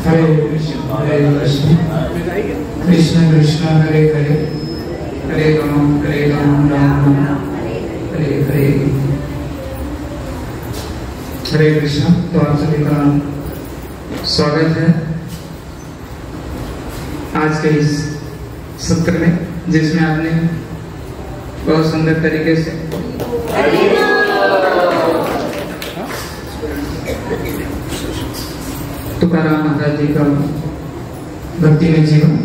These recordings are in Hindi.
हरे कृष्ण कृष्ण कृष्ण हरे हरे हरे राम राम राम हरे हरे। हरे कृष्ण। तो आप सभी का स्वागत है आज के इस सत्र में, जिसमें आपने बहुत सुंदर तरीके से तुकाराम महाराज जी का भक्ति में जीवन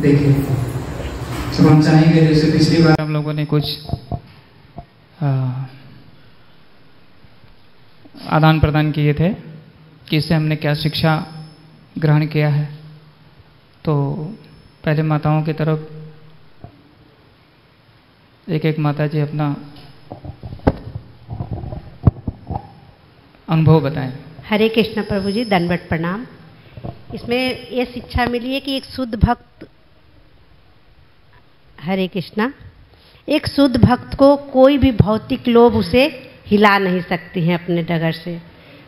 देखे। तो हम चाहेंगे जैसे पिछली बार हम लोगों ने कुछ आदान प्रदान किए थे कि इससे हमने क्या शिक्षा ग्रहण किया है। तो पहले माताओं की तरफ एक एक माता जी अपना अनुभव बताएं। हरे कृष्ण प्रभु जी, दंडवत प्रणाम। इसमें ये शिक्षा मिली है कि एक शुद्ध भक्त, हरे कृष्णा, एक शुद्ध भक्त को कोई भी भौतिक लोभ उसे हिला नहीं सकती हैं अपने डगर से।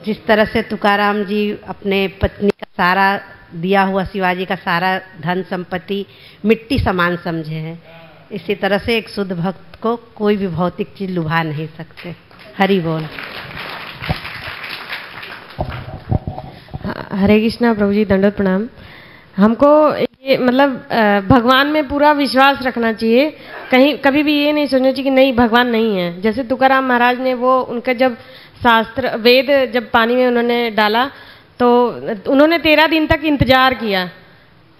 जिस तरह से तुकाराम जी अपने पत्नी का सारा दिया हुआ, शिवाजी का सारा धन संपत्ति मिट्टी समान समझे हैं, इसी तरह से एक शुद्ध भक्त को कोई भी भौतिक चीज लुभा नहीं सकते। हरि बोल। हरे कृष्णा प्रभु जी, दंडवत प्रणाम। हमको ये मतलब भगवान में पूरा विश्वास रखना चाहिए। कहीं कभी भी ये नहीं सोचना चाहिए कि नहीं भगवान नहीं है। जैसे तुकाराम महाराज ने वो उनका जब शास्त्र वेद जब पानी में उन्होंने डाला तो उन्होंने 13 दिन तक इंतजार किया,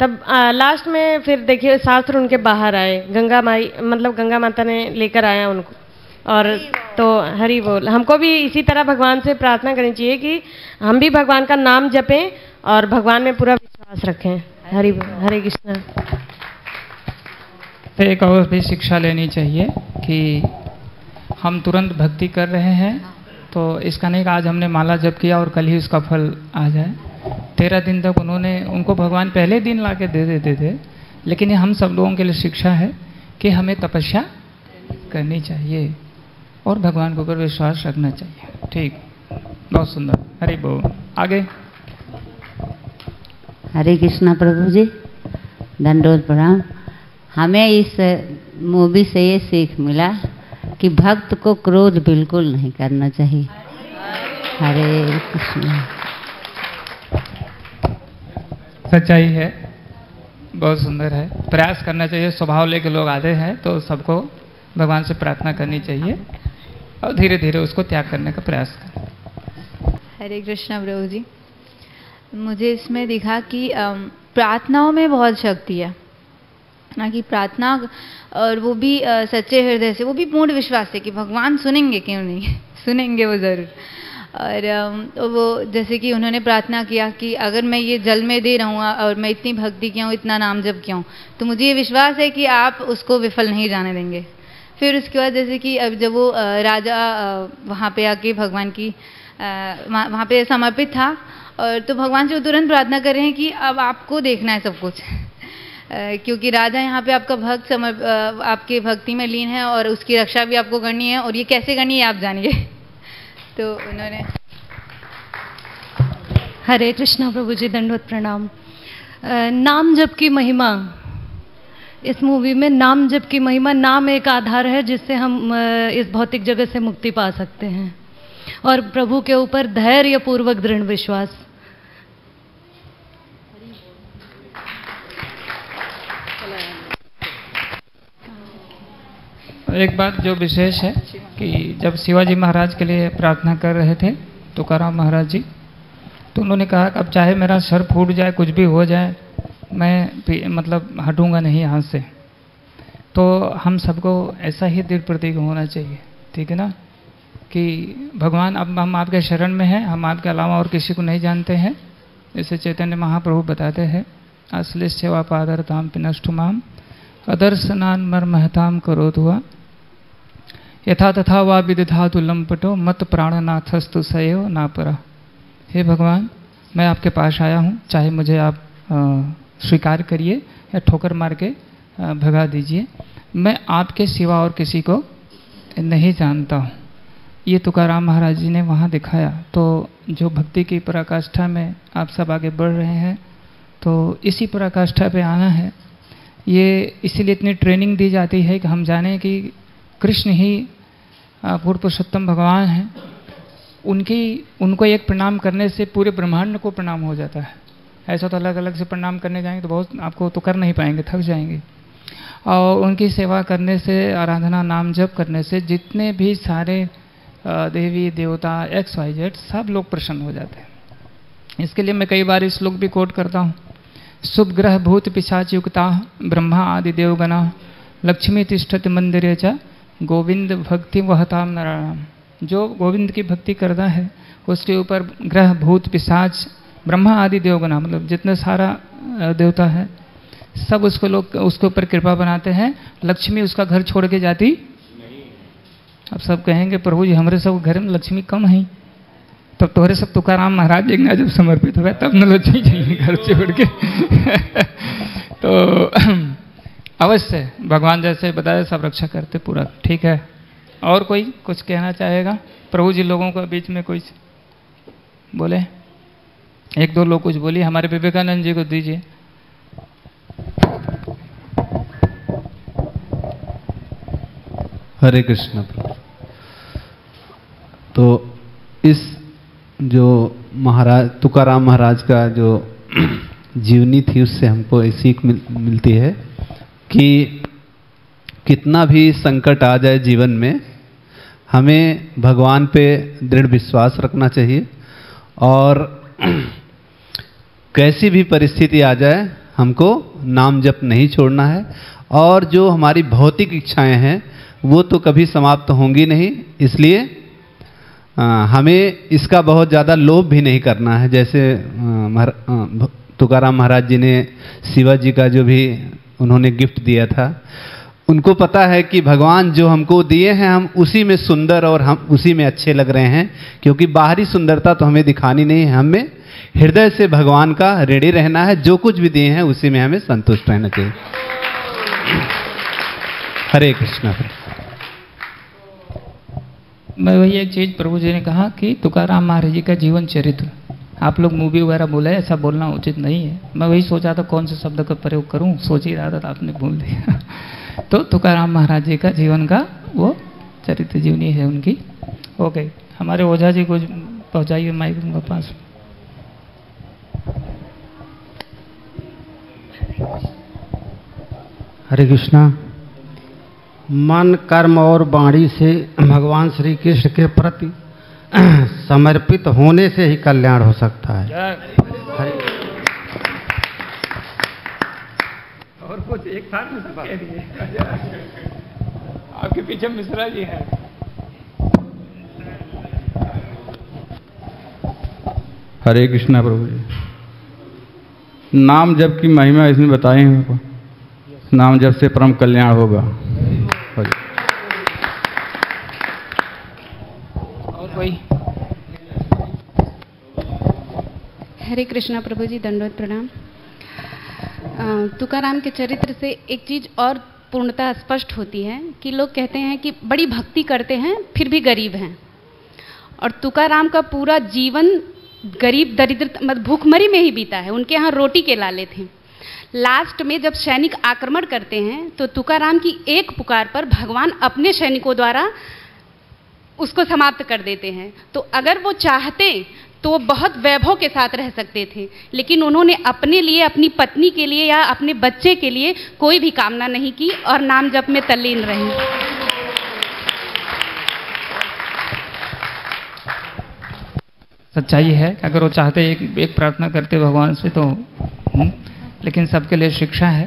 तब लास्ट में फिर देखिए शास्त्र उनके बाहर आए, गंगा माई मतलब गंगा माता ने लेकर आया उनको। और तो हरि बोल। हमको भी इसी तरह भगवान से प्रार्थना करनी चाहिए कि हम भी भगवान का नाम जपें और भगवान में पूरा विश्वास रखें। हरि बोल। हरे कृष्णा। तो एक और भी शिक्षा लेनी चाहिए कि हम तुरंत भक्ति कर रहे हैं तो इसका नहीं कि आज हमने माला जप किया और कल ही उसका फल आ जाए। 13 दिन तक उनको भगवान पहले दिन ला के दे देते थे, लेकिन ये हम सब लोगों के लिए शिक्षा है कि हमें तपस्या करनी चाहिए और भगवान के ऊपर विश्वास रखना चाहिए। ठीक, बहुत सुंदर। हरि बोल। आगे। हरे कृष्णा प्रभु जी, दंडोत प्रणाम। हमें इस मूवी से ये सीख मिला कि भक्त को क्रोध बिल्कुल नहीं करना चाहिए। हरे कृष्णा। सच्चाई है, बहुत सुंदर है। प्रयास करना चाहिए। स्वभाव लेके लोग आते हैं तो सबको भगवान से प्रार्थना करनी चाहिए और धीरे धीरे उसको त्याग करने का प्रयास करें। हरे कृष्णा प्रभु जी, मुझे इसमें दिखा कि प्रार्थनाओं में बहुत शक्ति है ना, कि प्रार्थना और वो भी सच्चे हृदय से, वो भी पूर्ण विश्वास से कि भगवान सुनेंगे, क्यों नहीं सुनेंगे वो ज़रूर। और वो जैसे कि उन्होंने प्रार्थना किया कि अगर मैं ये जल में दे रहा हूँ और मैं इतनी भक्ति किया हूँ, इतना नाम जप किया हूँ, तो मुझे ये विश्वास है कि आप उसको विफल नहीं जाने देंगे। फिर उसके बाद जैसे कि अब जब वो राजा वहाँ पे आके भगवान की वहाँ पे समर्पित था, और तो भगवान से वो तुरंत प्रार्थना कर रहे हैं कि अब आपको देखना है सब कुछ, क्योंकि राजा यहाँ पे आपका भक्त आपके भक्ति में लीन है और उसकी रक्षा भी आपको करनी है, और ये कैसे करनी है आप जानिए। तो उन्होंने। हरे कृष्णा प्रभु जी, दंडवत प्रणाम। नाम जप की महिमा, इस मूवी में नाम जप की महिमा, नाम एक आधार है जिससे हम इस भौतिक जगत से मुक्ति पा सकते हैं, और प्रभु के ऊपर धैर्य पूर्वक दृढ़ विश्वास। एक बात जो विशेष है कि जब शिवाजी महाराज के लिए प्रार्थना कर रहे थे तुकाराम महाराज जी, तो उन्होंने कहा कि अब चाहे मेरा सर फूट जाए, कुछ भी हो जाए, मैं मतलब हटूंगा नहीं यहाँ से। तो हम सबको ऐसा ही दृढ़ प्रतिज्ञ होना चाहिए, ठीक है ना, कि भगवान अब हम आपके शरण में हैं, हम आपके अलावा और किसी को नहीं जानते हैं। जैसे चैतन्य महाप्रभु बताते हैं, असली सेवा पादरताम पिनष्टुमाम अदर्शनान मर महताम करोत हुआ यथा तथा वा विदधातु लंपटो मत प्राणनाथस्तु सयो ना परा। हे भगवान, मैं आपके पास आया हूँ, चाहे मुझे आप स्वीकार करिए या ठोकर मार के भगा दीजिए, मैं आपके सिवा और किसी को नहीं जानता हूँ। ये तुकाराम महाराज जी ने वहाँ दिखाया। तो जो भक्ति की पराकाष्ठा में आप सब आगे बढ़ रहे हैं, तो इसी पराकाष्ठा पे आना है। ये इसीलिए इतनी ट्रेनिंग दी जाती है कि हम जानें कि कृष्ण ही पूर्ण पुरुषोत्तम भगवान हैं। उनको एक प्रणाम करने से पूरे ब्रह्मांड को प्रणाम हो जाता है। ऐसा तो अलग अलग से प्रणाम करने जाएंगे तो बहुत आपको तो कर नहीं पाएंगे, थक जाएंगे। और उनकी सेवा करने से, आराधना नाम जप करने से जितने भी सारे देवी देवता XYZ सब लोग प्रसन्न हो जाते हैं। इसके लिए मैं कई बार इस श्लोक भी कोट करता हूँ। शुभ ग्रह भूत पिशाच युक्ता ब्रह्मा आदि देवगणा लक्ष्मी तिष्ठति मंदिरे च गोविंद भक्ति वहताम नारायण। जो गोविंद की भक्ति करता है उसके ऊपर ग्रह भूत पिशाच ब्रह्मा आदि देवगणा, मतलब जितने सारा देवता है सब उसके ऊपर कृपा बनाते हैं। लक्ष्मी उसका घर छोड़ के जाती। अब सब कहेंगे प्रभु जी हमारे सब घर में लक्ष्मी कम है, तब तोहरे सब तुकाराम महाराज जी जब समर्पित हो गए तब न लक्ष्मी चाहिए घर छोड़ के। तो अवश्य भगवान जैसे बताया सब रक्षा करते पूरा, ठीक है। और कोई कुछ कहना चाहेगा? प्रभु जी लोगों को बीच में कुछ बोले, एक दो लोग कुछ बोलिए। हमारे विवेकानंद जी को दीजिए। हरे कृष्ण प्रभु। तो इस जो महाराज तुकाराम महाराज का जो जीवनी थी उससे हमको एक सीख मिलती है कि कितना भी संकट आ जाए जीवन में हमें भगवान पे दृढ़ विश्वास रखना चाहिए और कैसी भी परिस्थिति आ जाए हमको नाम जप नहीं छोड़ना है। और जो हमारी भौतिक इच्छाएं हैं वो तो कभी समाप्त होंगी नहीं, इसलिए हमें इसका बहुत ज़्यादा लोभ भी नहीं करना है। जैसे तुकाराम महाराज जी ने शिवाजी का जो भी उन्होंने गिफ्ट दिया था, उनको पता है कि भगवान जो हमको दिए हैं हम उसी में सुंदर और हम उसी में अच्छे लग रहे हैं, क्योंकि बाहरी सुंदरता तो हमें दिखानी नहीं है, हमें हृदय से भगवान का ऋणी रहना है। जो कुछ भी दिए हैं उसी में हमें संतुष्ट रहना चाहिए। हरे कृष्ण। मैं वही एक चीज़ प्रभु जी ने कहा कि तुकाराम महाराज जी का जीवन चरित्र, आप लोग मूवी वगैरह बोले, ऐसा बोलना उचित नहीं है। मैं वही सोचा था कौन से शब्द का प्रयोग करूं, सोच ही रहा था, आपने बोल दिया। तो तुकाराम महाराज जी का जीवन का वो चरित्र जीवनी है उनकी। ओके, हमारे ओझा जी को पहुंचाइए माइक उनके पास। हरे कृष्णा। मन कर्म और वाणी से भगवान श्री कृष्ण के प्रति समर्पित होने से ही कल्याण हो सकता है। और कुछ एक साथ में सब कह दिए। आपके पीछे मिश्रा जी हैं। हरे कृष्णा प्रभु जी। नाम जप की महिमा इसमें बताई है हमको। नाम जप से परम कल्याण होगा। और कोई? हरे कृष्णा प्रभु जी, दंडवत प्रणाम। तुकाराम के चरित्र से एक चीज़ और पूर्णतः स्पष्ट होती है कि लोग कहते हैं कि बड़ी भक्ति करते हैं फिर भी गरीब हैं, और तुकाराम का पूरा जीवन गरीब दरिद्र मतलब भूखमरी में ही बीता है। उनके यहाँ रोटी के लाले थे। लास्ट में जब सैनिक आक्रमण करते हैं तो तुकाराम की एक पुकार पर भगवान अपने सैनिकों द्वारा उसको समाप्त कर देते हैं। तो अगर वो चाहते तो वो बहुत वैभव के साथ रह सकते थे, लेकिन उन्होंने अपने लिए, अपनी पत्नी के लिए या अपने बच्चे के लिए कोई भी कामना नहीं की और नाम जप में तल्लीन रही। सच्चाई है कि अगर वो चाहते एक प्रार्थना करते भगवान से तो लेकिन सबके लिए शिक्षा है।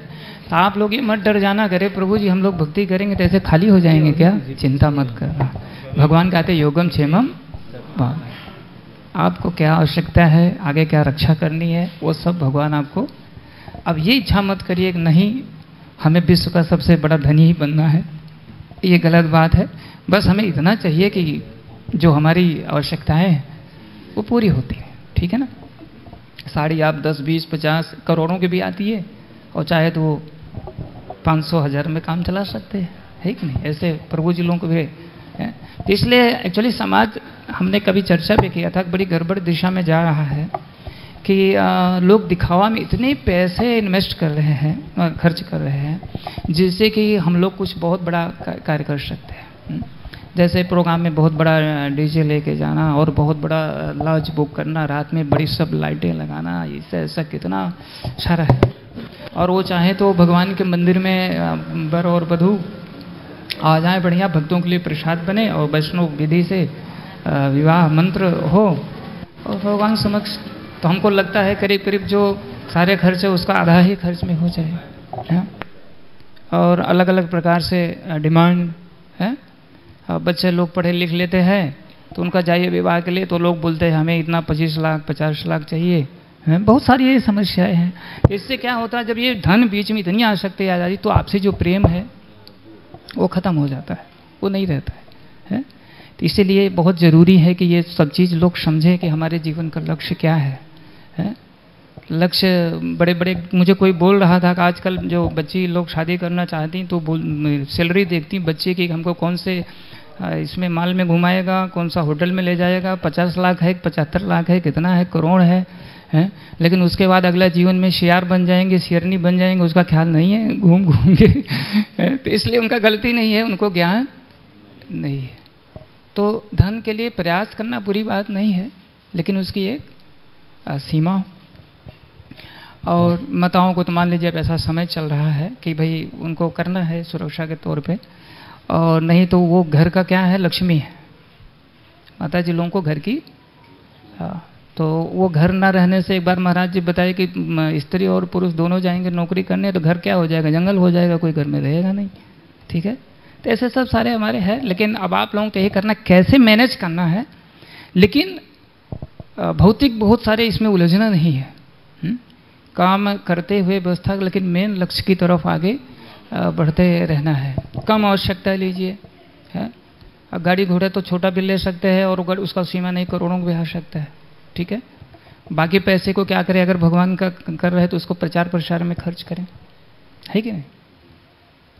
तो आप लोग ये मत डर जाना करे प्रभु जी हम लोग भक्ति करेंगे तो ऐसे खाली हो जाएंगे क्या, चिंता मत करना। भगवान कहते योगम क्षेमम। आपको क्या आवश्यकता है, आगे क्या रक्षा करनी है, वो सब भगवान आपको। अब ये इच्छा मत करिए कि नहीं हमें विश्व का सबसे बड़ा धनी ही बनना है, ये गलत बात है। बस हमें इतना चाहिए कि जो हमारी आवश्यकताएं हैं वो पूरी होती है, ठीक है ना। साड़ी आप 10, 20, 50 करोड़ों की भी आती है और चाहे तो वो 500, 1000 में काम चला सकते हैं, है कि नहीं। ऐसे प्रभु जी लोगों को भी तो इसलिए एक्चुअली समाज, हमने कभी चर्चा भी किया था, बड़ी गड़बड़ दिशा में जा रहा है कि लोग दिखावा में इतने पैसे इन्वेस्ट कर रहे हैं, खर्च कर रहे हैं, जिससे कि हम लोग कुछ बहुत बड़ा कार्य कर सकते हैं। जैसे प्रोग्राम में बहुत बड़ा डीजे लेके जाना और बहुत बड़ा लॉज बुक करना, रात में बड़ी सब लाइटें लगाना, इससे ऐसा कितना सारा है। और वो चाहे तो भगवान के मंदिर में वर और वधू आ जाए, बढ़िया भक्तों के लिए प्रसाद बने और वैष्णव विधि से विवाह मंत्र हो और भगवान समक्ष, तो हमको लगता है करीब करीब जो सारे खर्च है उसका आधा ही खर्च में हो जाए है। और अलग अलग प्रकार से डिमांड है। बच्चे लोग पढ़े लिख लेते हैं तो उनका जाइए विवाह के लिए तो लोग बोलते हैं हमें इतना 25 लाख 50 लाख चाहिए है। बहुत सारी ये समस्याएं हैं। इससे क्या होता है, जब ये धन बीच में इतनी आसक्ति आ जाती तो आपसे जो प्रेम है वो खत्म हो जाता है, वो नहीं रहता है। तो इसीलिए बहुत ज़रूरी है कि ये सब चीज़ लोग समझें कि हमारे जीवन का लक्ष्य क्या है। लक्ष्य बड़े बड़े, मुझे कोई बोल रहा था कि आजकल जो बच्ची लोग शादी करना चाहती तो सैलरी देखती बच्चे की, हमको कौन से इसमें माल में घुमाएगा, कौन सा होटल में ले जाएगा, 50 लाख है 75 लाख है, कितना है, करोड़ है। लेकिन उसके बाद अगला जीवन में शेयर बन जाएंगे, शेयरनी बन जाएंगे, उसका ख्याल नहीं है, घूम घूम के तो इसलिए उनका गलती नहीं है, उनको ज्ञान नहीं है। तो धन के लिए प्रयास करना बुरी बात नहीं है, लेकिन उसकी एक सीमा। और माताओं को तो मान लीजिए अब ऐसा समय चल रहा है कि भाई उनको करना है सुरक्षा के तौर पे, और नहीं तो वो घर का क्या है, लक्ष्मी है। माता जी लोगों को घर की, तो वो घर ना रहने से, एक बार महाराज जी बताए कि स्त्री और पुरुष दोनों जाएंगे नौकरी करने तो घर क्या हो जाएगा, जंगल हो जाएगा, कोई घर में रहेगा नहीं। ठीक है, तो ऐसे सब सारे हमारे हैं। लेकिन अब आप लोगों को यही करना कैसे मैनेज करना है, लेकिन भौतिक बहुत सारे इसमें उलझना नहीं है। काम करते हुए व्यवस्था, लेकिन मेन लक्ष्य की तरफ आगे बढ़ते रहना है। कम आवश्यकता लीजिए है। अब गाड़ी घोड़े तो छोटा भी ले सकते हैं और अगर उसका सीमा नहीं करोड़ों भी आ सकता है। ठीक है, बाकी पैसे को क्या करें, अगर भगवान का कर रहे हैं तो उसको प्रचार प्रसार में खर्च करें, है कि नहीं?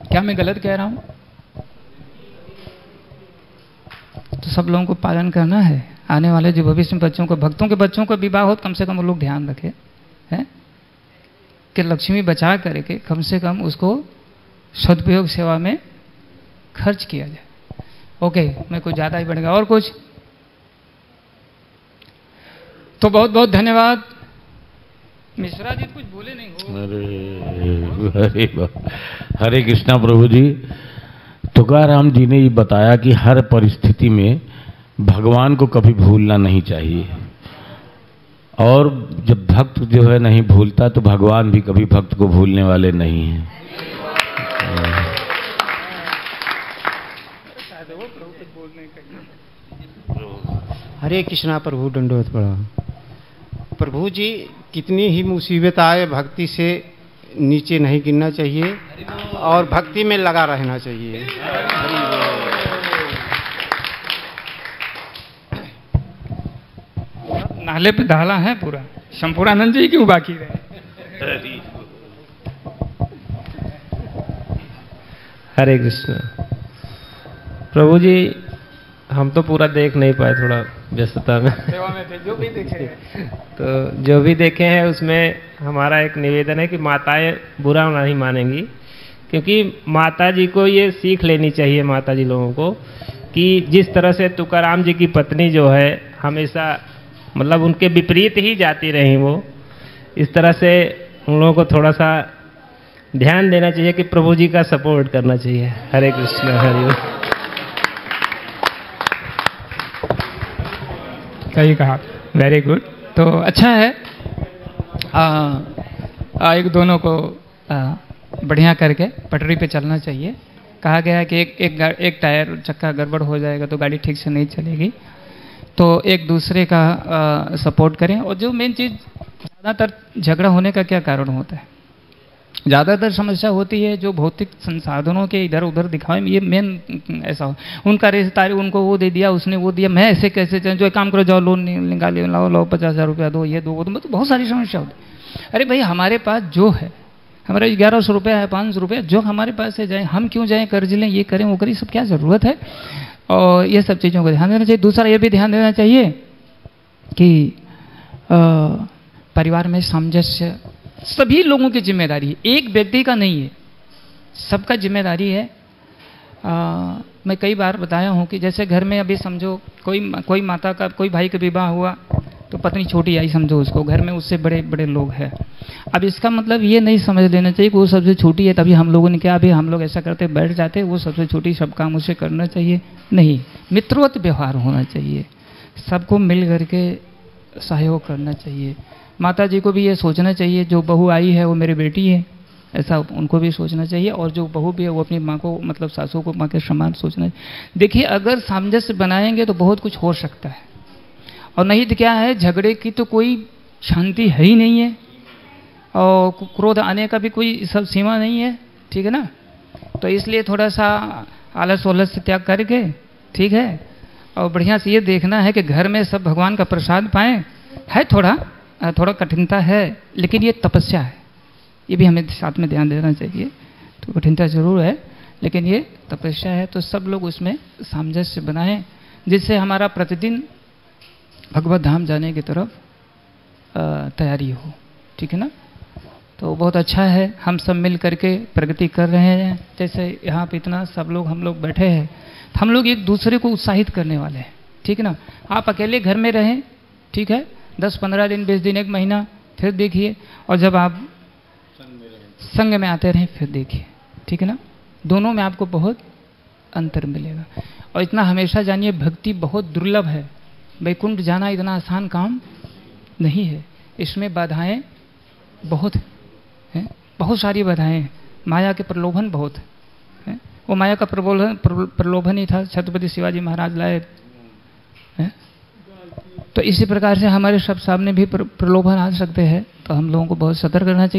क्या मैं गलत कह रहा हूँ? तो सब लोगों को पालन करना है। आने वाले जो भविष्य में बच्चों को, भक्तों के बच्चों का विवाह हो, कम से कम वो लोग ध्यान रखें है कि लक्ष्मी बचा करके कम से कम उसको सदुपयोग सेवा में खर्च किया जाए। ओके, मैं कुछ ज़्यादा ही बढ़ गया। और कुछ? तो बहुत बहुत धन्यवाद। मिश्रा जी कुछ बोले नहीं हो? हरे कृष्णा प्रभु जी। तुकाराम जी ने ये बताया कि हर परिस्थिति में भगवान को कभी भूलना नहीं चाहिए, और जब भक्त जो है नहीं भूलता तो भगवान भी कभी भक्त को भूलने वाले नहीं हैं। हरे कृष्णा प्रभु, दंडवत प्रणाम। प्रभु जी, कितनी ही मुसीबत आए भक्ति से नीचे नहीं गिरना चाहिए और भक्ति में लगा रहना चाहिए। नाले पे डाला है पूरा, शंपूरानंद जी क्यों बाकी रहे? हरे कृष्ण प्रभु जी, हम तो पूरा देख नहीं पाए, थोड़ा व्यस्तता में सेवा में थे। जो भी देखे तो जो भी देखे हैं उसमें हमारा एक निवेदन है कि माताएं बुरा नहीं मानेंगी, क्योंकि माता जी को ये सीख लेनी चाहिए, माता जी लोगों को, कि जिस तरह से तुकाराम जी की पत्नी जो है हमेशा मतलब उनके विपरीत ही जाती रही, वो इस तरह से उन लोगों को थोड़ा सा ध्यान देना चाहिए कि प्रभु जी का सपोर्ट करना चाहिए। हरे कृष्ण। हरि सही कहा, वेरी गुड। तो अच्छा है, एक दोनों को बढ़िया करके पटरी पे चलना चाहिए। कहा गया है कि एक टायर चक्का गड़बड़ हो जाएगा तो गाड़ी ठीक से नहीं चलेगी। तो एक दूसरे का सपोर्ट करें। और जो मेन चीज़, ज़्यादातर झगड़ा होने का क्या कारण होता है? ज़्यादातर समस्या होती है जो भौतिक संसाधनों के इधर उधर दिखावे में, ये मेन ऐसा हो। उनका रिश्ता, उनको वो दे दिया, उसने वो दिया, मैं ऐसे कैसे, जो काम करो, जाओ लोन निकाल लाओ 50,000 रुपया दो, ये दो वो दो, तो बहुत सारी समस्या होती। अरे भाई, हमारे पास जो है, हमारा 1100 रुपया है, 500 रुपया, जो हमारे पास है जाए, हम क्यों जाएँ कर्ज लें, ये करें वो करें, सब क्या ज़रूरत है? और ये सब चीज़ों को ध्यान देना चाहिए। दूसरा ये भी ध्यान देना चाहिए कि परिवार में सामंजस्य सभी लोगों की जिम्मेदारी है, एक व्यक्ति का नहीं है, सबका जिम्मेदारी है। मैं कई बार बताया हूँ कि जैसे घर में अभी समझो कोई माता का कोई भाई का विवाह हुआ तो पत्नी छोटी आई समझो उसको, घर में उससे बड़े बड़े लोग हैं। अब इसका मतलब ये नहीं समझ लेना चाहिए कि वो सबसे छोटी है तभी हम लोगों ने क्या अभी हम लोग ऐसा करते बैठ जाते वो सबसे छोटी, सब काम उसे करना चाहिए, नहीं। मित्रवत व्यवहार होना चाहिए, सबको मिल करके सहयोग करना चाहिए। माता जी को भी ये सोचना चाहिए जो बहू आई है वो मेरी बेटी है, ऐसा उनको भी सोचना चाहिए। और जो बहू भी है वो अपनी माँ को मतलब सासू को माँ के समान सोचना चाहिए। देखिए अगर सामंजस्य बनाएंगे तो बहुत कुछ हो सकता है, और नहीं तो क्या है, झगड़े की तो कोई शांति है ही नहीं है और क्रोध आने का भी कोई सब सीमा नहीं है, ठीक है ना। तो इसलिए थोड़ा सा आलस वलस से त्याग करके, ठीक है, और बढ़िया से ये देखना है कि घर में सब भगवान का प्रसाद पाएँ। है थोड़ा कठिनता है, लेकिन ये तपस्या है, ये भी हमें साथ में ध्यान देना चाहिए। तो कठिनता जरूर है लेकिन ये तपस्या है, तो सब लोग उसमें सामंजस्य बनाएं जिससे हमारा प्रतिदिन भगवत धाम जाने की तरफ तैयारी हो, ठीक है ना। तो बहुत अच्छा है, हम सब मिल करके प्रगति कर रहे हैं। जैसे यहाँ पे इतना सब लोग हम लोग बैठे हैं, हम लोग एक दूसरे को उत्साहित करने वाले हैं, ठीक है ना। आप अकेले घर में रहें, ठीक है, 10-15 दिन 20 दिन 1 महीना, फिर देखिए, और जब आप संग में आते रहें फिर देखिए, ठीक है ना। दोनों में आपको बहुत अंतर मिलेगा। और इतना हमेशा जानिए भक्ति बहुत दुर्लभ है, वैकुंठ जाना इतना आसान काम नहीं है, इसमें बाधाएं बहुत हैं, बहुत सारी बाधाएं हैं। माया के प्रलोभन बहुत हैं, वो माया का प्रलोभन ही था छत्रपति शिवाजी महाराज लाए हैं। तो इसी प्रकार से हमारे सब सामने भी प्रलोभन आ सकते हैं, तो हम लोगों को बहुत सतर्क रहना चाहिए।